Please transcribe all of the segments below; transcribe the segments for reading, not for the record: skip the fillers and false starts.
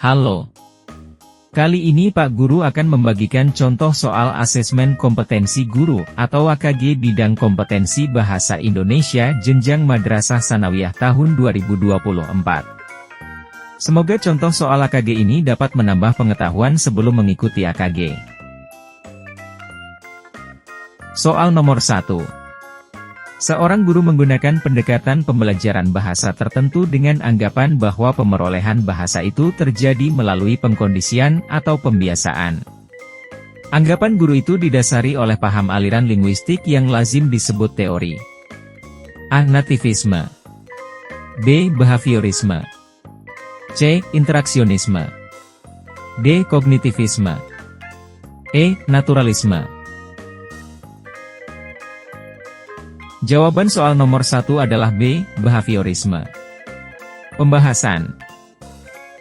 Halo. Kali ini Pak Guru akan membagikan contoh soal asesmen kompetensi guru atau AKG bidang kompetensi bahasa Indonesia jenjang Madrasah Tsanawiyah tahun 2024. Semoga contoh soal AKG ini dapat menambah pengetahuan sebelum mengikuti AKG. Soal nomor 1. Seorang guru menggunakan pendekatan pembelajaran bahasa tertentu dengan anggapan bahwa pemerolehan bahasa itu terjadi melalui pengkondisian atau pembiasaan. Anggapan guru itu didasari oleh paham aliran linguistik yang lazim disebut teori. A. Nativisme. B. Behaviorisme. C. Interaksionisme. D. Kognitivisme. E. Naturalisme. Jawaban soal nomor 1 adalah B. Behaviorisme. Pembahasan.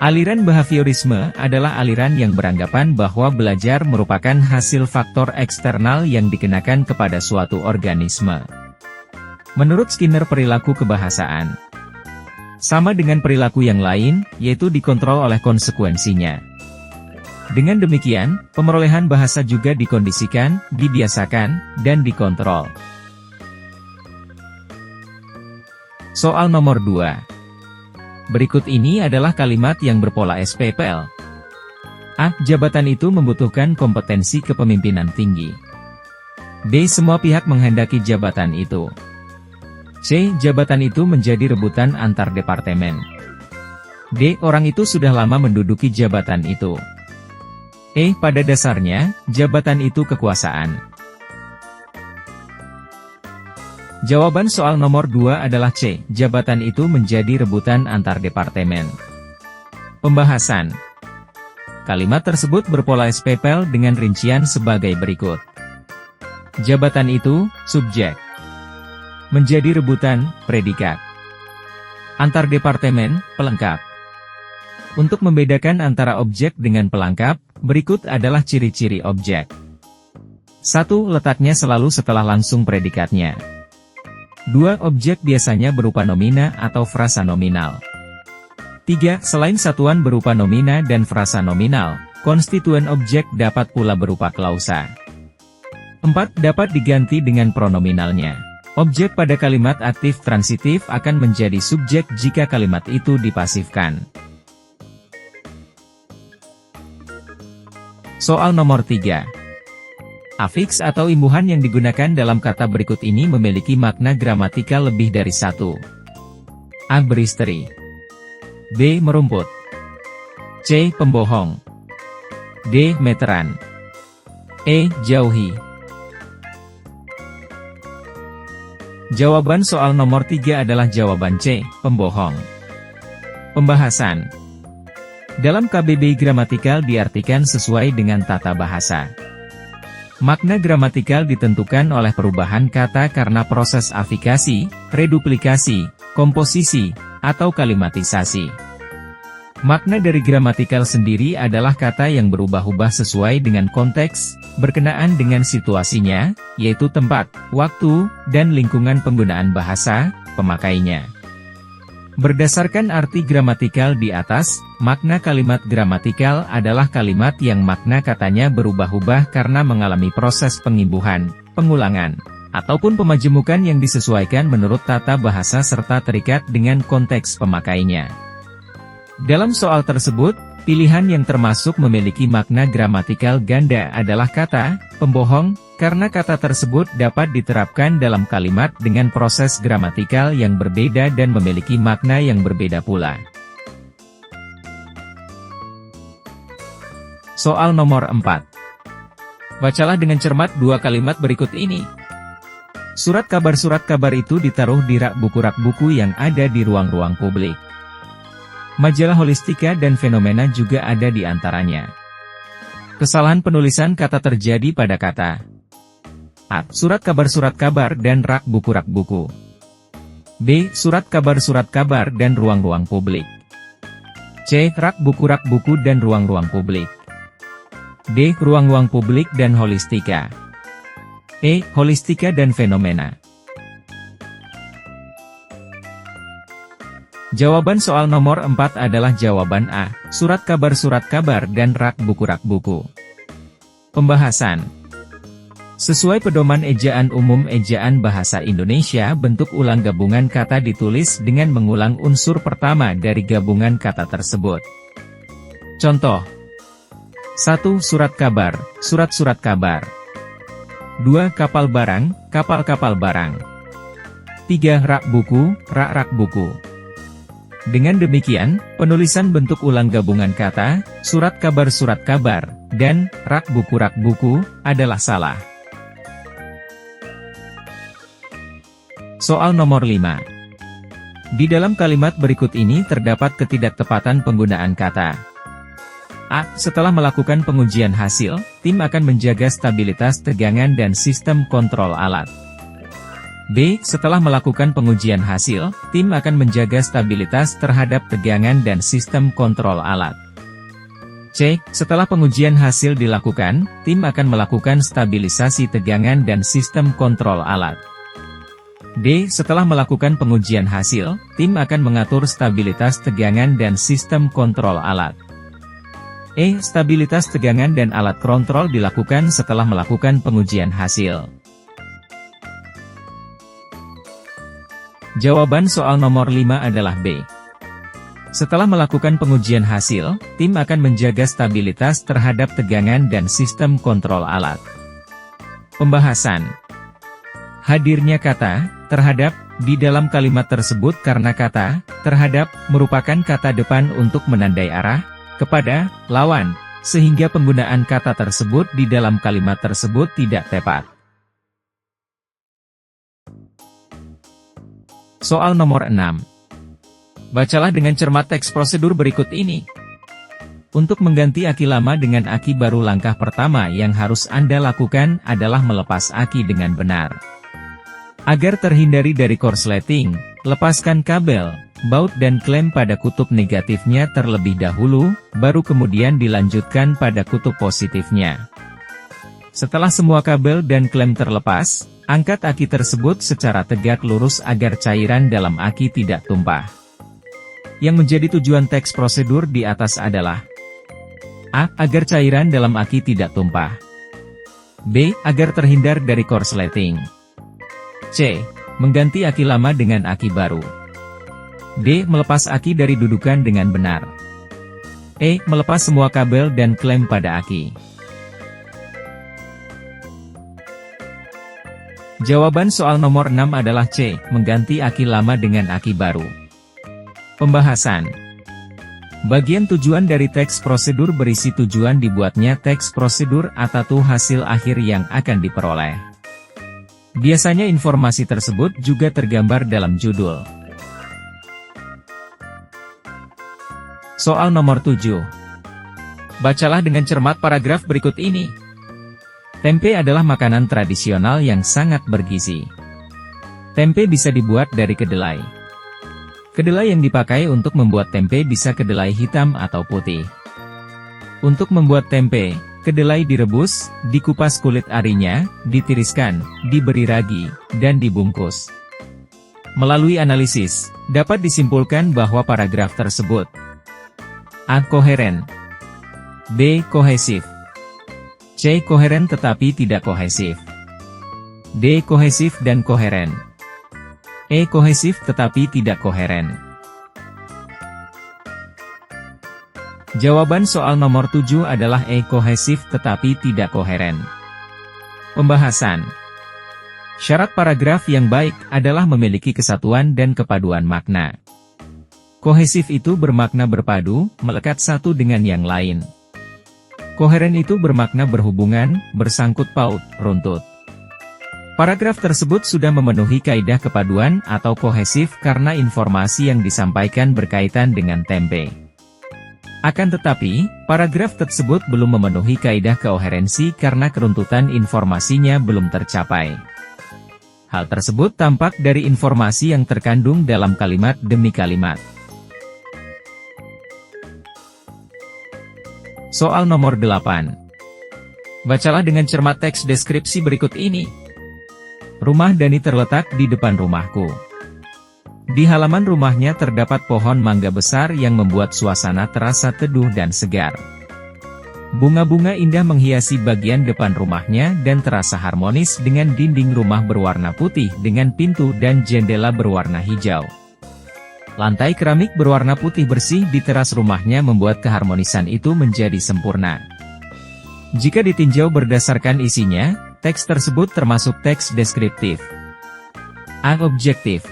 Aliran behaviorisme adalah aliran yang beranggapan bahwa belajar merupakan hasil faktor eksternal yang dikenakan kepada suatu organisme. Menurut Skinner, perilaku kebahasaan sama dengan perilaku yang lain, yaitu dikontrol oleh konsekuensinya. Dengan demikian, pemerolehan bahasa juga dikondisikan, dibiasakan, dan dikontrol. Soal nomor 2. Berikut ini adalah kalimat yang berpola SPPL. A. Jabatan itu membutuhkan kompetensi kepemimpinan tinggi. B. Semua pihak menghendaki jabatan itu. C. Jabatan itu menjadi rebutan antar departemen. D. Orang itu sudah lama menduduki jabatan itu. E. Pada dasarnya, jabatan itu kekuasaan. Jawaban soal nomor 2 adalah C. Jabatan itu menjadi rebutan antar departemen. Pembahasan. Kalimat tersebut berpola SPPL dengan rincian sebagai berikut. Jabatan itu, subjek. Menjadi rebutan, predikat. Antar departemen, pelengkap. Untuk membedakan antara objek dengan pelengkap, berikut adalah ciri-ciri objek. 1. Letaknya selalu setelah langsung predikatnya. 2. Objek biasanya berupa nomina atau frasa nominal. 3. Selain satuan berupa nomina dan frasa nominal, konstituen objek dapat pula berupa klausa. 4. Dapat diganti dengan pronominalnya. Objek pada kalimat aktif transitif akan menjadi subjek jika kalimat itu dipasifkan. Soal nomor 3. Afiks atau imbuhan yang digunakan dalam kata berikut ini memiliki makna gramatikal lebih dari satu. A. Beristeri. B. Merumput. C. Pembohong. D. Meteran. E. Jauhi. Jawaban soal nomor 3 adalah jawaban C. Pembohong. Pembahasan. Dalam KBBI gramatikal diartikan sesuai dengan tata bahasa. Makna gramatikal ditentukan oleh perubahan kata karena proses afikasi, reduplikasi, komposisi, atau kalimatisasi. Makna dari gramatikal sendiri adalah kata yang berubah-ubah sesuai dengan konteks, berkenaan dengan situasinya, yaitu tempat, waktu, dan lingkungan penggunaan bahasa, pemakainya. Berdasarkan arti gramatikal di atas, makna kalimat gramatikal adalah kalimat yang makna katanya berubah-ubah karena mengalami proses pengimbuhan, pengulangan, ataupun pemajemukan yang disesuaikan menurut tata bahasa serta terikat dengan konteks pemakainya. Dalam soal tersebut, pilihan yang termasuk memiliki makna gramatikal ganda adalah kata pembohong, karena kata tersebut dapat diterapkan dalam kalimat dengan proses gramatikal yang berbeda dan memiliki makna yang berbeda pula. Soal nomor 4. Bacalah dengan cermat dua kalimat berikut ini. Surat kabar itu ditaruh di rak buku yang ada di ruang-ruang publik. Majalah Holistika dan Fenomena juga ada di antaranya. Kesalahan penulisan kata terjadi pada kata A. Surat kabar dan rak buku. B. Surat kabar dan ruang-ruang publik. C. Rak buku dan ruang-ruang publik. D. Ruang-ruang publik dan holistika. E. Holistika dan fenomena. Jawaban soal nomor 4 adalah jawaban A, surat kabar dan rak buku. Pembahasan. Sesuai pedoman ejaan umum ejaan bahasa Indonesia, bentuk ulang gabungan kata ditulis dengan mengulang unsur pertama dari gabungan kata tersebut. Contoh. 1. Surat kabar, surat-surat kabar. 2. Kapal barang, kapal-kapal barang. 3. Rak buku, rak-rak buku. Dengan demikian, penulisan bentuk ulang gabungan kata, surat kabar, dan rak buku adalah salah. Soal nomor 5. Di dalam kalimat berikut ini terdapat ketidaktepatan penggunaan kata. A. Setelah melakukan pengujian hasil, tim akan menjaga stabilitas tegangan dan sistem kontrol alat. B. Setelah melakukan pengujian hasil, tim akan menjaga stabilitas terhadap tegangan dan sistem kontrol alat. C. Setelah pengujian hasil dilakukan, tim akan melakukan stabilisasi tegangan dan sistem kontrol alat. D. Setelah melakukan pengujian hasil, tim akan mengatur stabilitas tegangan dan sistem kontrol alat. E. Stabilitas tegangan dan alat kontrol dilakukan setelah melakukan pengujian hasil. Jawaban soal nomor 5 adalah B. Setelah melakukan pengujian hasil, tim akan menjaga stabilitas terhadap tegangan dan sistem kontrol alat. Pembahasan. Hadirnya kata terhadap di dalam kalimat tersebut karena kata terhadap merupakan kata depan untuk menandai arah kepada lawan, sehingga penggunaan kata tersebut di dalam kalimat tersebut tidak tepat. Soal nomor 6. Bacalah dengan cermat teks prosedur berikut ini. Untuk mengganti aki lama dengan aki baru, langkah pertama yang harus Anda lakukan adalah melepas aki dengan benar. Agar terhindari dari korsleting, lepaskan kabel, baut dan klem pada kutub negatifnya terlebih dahulu, baru kemudian dilanjutkan pada kutub positifnya. Setelah semua kabel dan klem terlepas, angkat aki tersebut secara tegak lurus agar cairan dalam aki tidak tumpah. Yang menjadi tujuan teks prosedur di atas adalah A. Agar cairan dalam aki tidak tumpah. B. Agar terhindar dari korsleting. C. Mengganti aki lama dengan aki baru. D. Melepas aki dari dudukan dengan benar. E. Melepas semua kabel dan klem pada aki. Jawaban soal nomor 6 adalah C. Mengganti aki lama dengan aki baru. Pembahasan. Bagian tujuan dari teks prosedur berisi tujuan dibuatnya teks prosedur atau hasil akhir yang akan diperoleh. Biasanya informasi tersebut juga tergambar dalam judul. Soal nomor 7. Bacalah dengan cermat paragraf berikut ini. Tempe adalah makanan tradisional yang sangat bergizi. Tempe bisa dibuat dari kedelai. Kedelai yang dipakai untuk membuat tempe bisa kedelai hitam atau putih. Untuk membuat tempe, kedelai direbus, dikupas kulit arinya, ditiriskan, diberi ragi, dan dibungkus. Melalui analisis, dapat disimpulkan bahwa paragraf tersebut A. Koheren, B. Kohesif, C. Koheren tetapi tidak kohesif, D. Kohesif dan koheren, E. Kohesif tetapi tidak koheren. Jawaban soal nomor 7 adalah E. Kohesif tetapi tidak koheren. Pembahasan. Syarat paragraf yang baik adalah memiliki kesatuan dan kepaduan makna. Kohesif itu bermakna berpadu, melekat satu dengan yang lain. Koheren itu bermakna berhubungan, bersangkut paut, runtut. Paragraf tersebut sudah memenuhi kaidah kepaduan atau kohesif karena informasi yang disampaikan berkaitan dengan tempe. Akan tetapi, paragraf tersebut belum memenuhi kaidah koherensi karena keruntutan informasinya belum tercapai. Hal tersebut tampak dari informasi yang terkandung dalam kalimat demi kalimat. Soal nomor 8. Bacalah dengan cermat teks deskripsi berikut ini. Rumah Dani terletak di depan rumahku. Di halaman rumahnya terdapat pohon mangga besar yang membuat suasana terasa teduh dan segar. Bunga-bunga indah menghiasi bagian depan rumahnya dan terasa harmonis dengan dinding rumah berwarna putih dengan pintu dan jendela berwarna hijau. Lantai keramik berwarna putih bersih di teras rumahnya membuat keharmonisan itu menjadi sempurna. Jika ditinjau berdasarkan isinya, teks tersebut termasuk teks deskriptif. A. Objektif.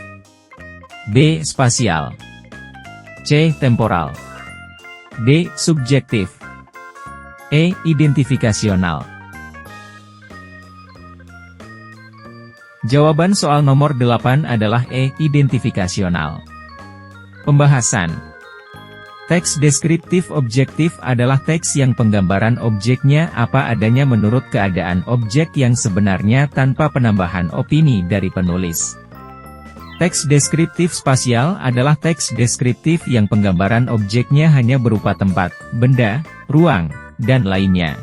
B. Spasial. C. Temporal. D. Subjektif. E. Identifikasional. Jawaban soal nomor 8 adalah E. Identifikasional. Pembahasan. Teks deskriptif objektif adalah teks yang penggambaran objeknya apa adanya menurut keadaan objek yang sebenarnya tanpa penambahan opini dari penulis. Teks deskriptif spasial adalah teks deskriptif yang penggambaran objeknya hanya berupa tempat, benda, ruang, dan lainnya.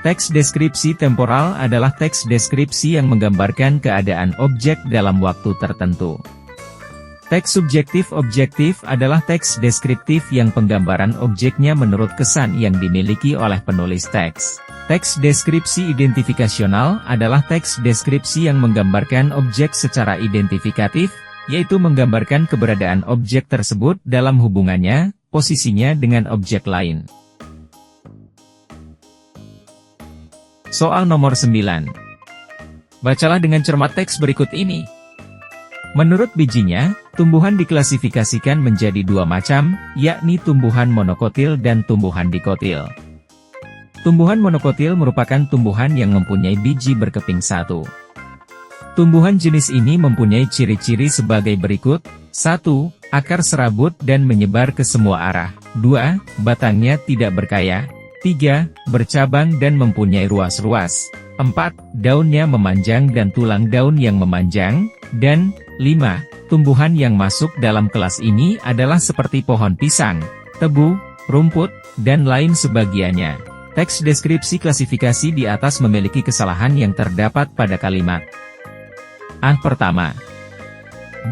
Teks deskripsi temporal adalah teks deskripsi yang menggambarkan keadaan objek dalam waktu tertentu. Teks subjektif objektif adalah teks deskriptif yang penggambaran objeknya menurut kesan yang dimiliki oleh penulis teks. Teks deskripsi identifikasional adalah teks deskripsi yang menggambarkan objek secara identifikatif, yaitu menggambarkan keberadaan objek tersebut dalam hubungannya, posisinya dengan objek lain. Soal nomor 9. Bacalah dengan cermat teks berikut ini. Menurut bijinya, tumbuhan diklasifikasikan menjadi dua macam, yakni tumbuhan monokotil dan tumbuhan dikotil. Tumbuhan monokotil merupakan tumbuhan yang mempunyai biji berkeping satu. Tumbuhan jenis ini mempunyai ciri-ciri sebagai berikut. 1. Akar serabut dan menyebar ke semua arah. 2. Batangnya tidak berkaya. 3. Bercabang dan mempunyai ruas-ruas. 4. Daunnya memanjang dan tulang daun yang memanjang. Dan 5. Tumbuhan yang masuk dalam kelas ini adalah seperti pohon pisang, tebu, rumput, dan lain sebagiannya. Teks deskripsi klasifikasi di atas memiliki kesalahan yang terdapat pada kalimat A. Pertama,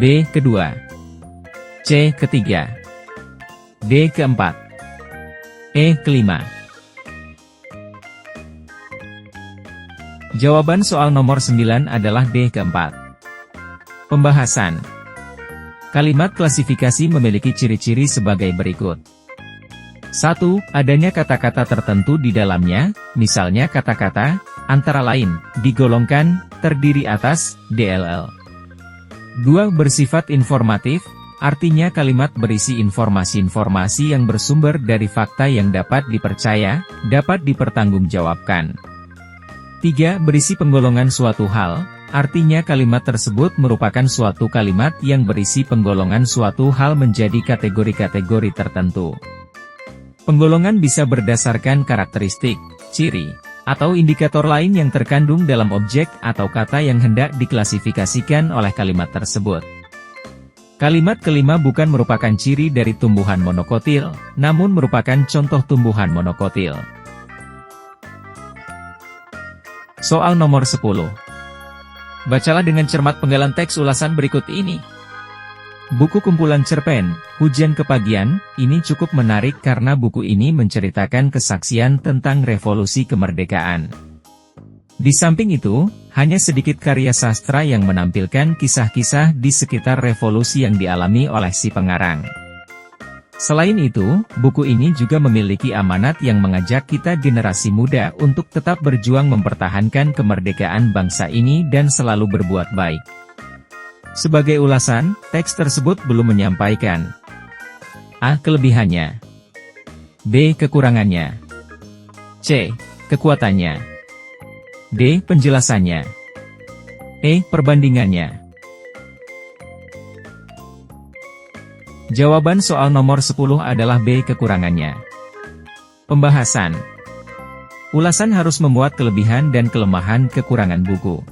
B. Kedua, C. Ketiga, D. Keempat, E. Kelima. Jawaban soal nomor 9 adalah D. Keempat. Pembahasan. Kalimat klasifikasi memiliki ciri-ciri sebagai berikut. 1. Adanya kata-kata tertentu di dalamnya, misalnya kata-kata, antara lain, digolongkan, terdiri atas, DLL. 2. Bersifat informatif, artinya kalimat berisi informasi-informasi yang bersumber dari fakta yang dapat dipercaya, dapat dipertanggungjawabkan. 3. Berisi penggolongan suatu hal, artinya kalimat tersebut merupakan suatu kalimat yang berisi penggolongan suatu hal menjadi kategori-kategori tertentu. Penggolongan bisa berdasarkan karakteristik, ciri, atau indikator lain yang terkandung dalam objek atau kata yang hendak diklasifikasikan oleh kalimat tersebut. Kalimat kelima bukan merupakan ciri dari tumbuhan monokotil, namun merupakan contoh tumbuhan monokotil. Soal nomor 10. Bacalah dengan cermat penggalan teks ulasan berikut ini. Buku kumpulan cerpen, Hujan Kepagian, ini cukup menarik karena buku ini menceritakan kesaksian tentang revolusi kemerdekaan. Di samping itu, hanya sedikit karya sastra yang menampilkan kisah-kisah di sekitar revolusi yang dialami oleh si pengarang. Selain itu, buku ini juga memiliki amanat yang mengajak kita generasi muda untuk tetap berjuang mempertahankan kemerdekaan bangsa ini dan selalu berbuat baik. Sebagai ulasan, teks tersebut belum menyampaikan A. Kelebihannya, B. Kekurangannya, C. Kekuatannya, D. Penjelasannya, E. Perbandingannya. Jawaban soal nomor 10 adalah B. Kekurangannya. Pembahasan. Ulasan harus memuat kelebihan dan kelemahan kekurangan buku.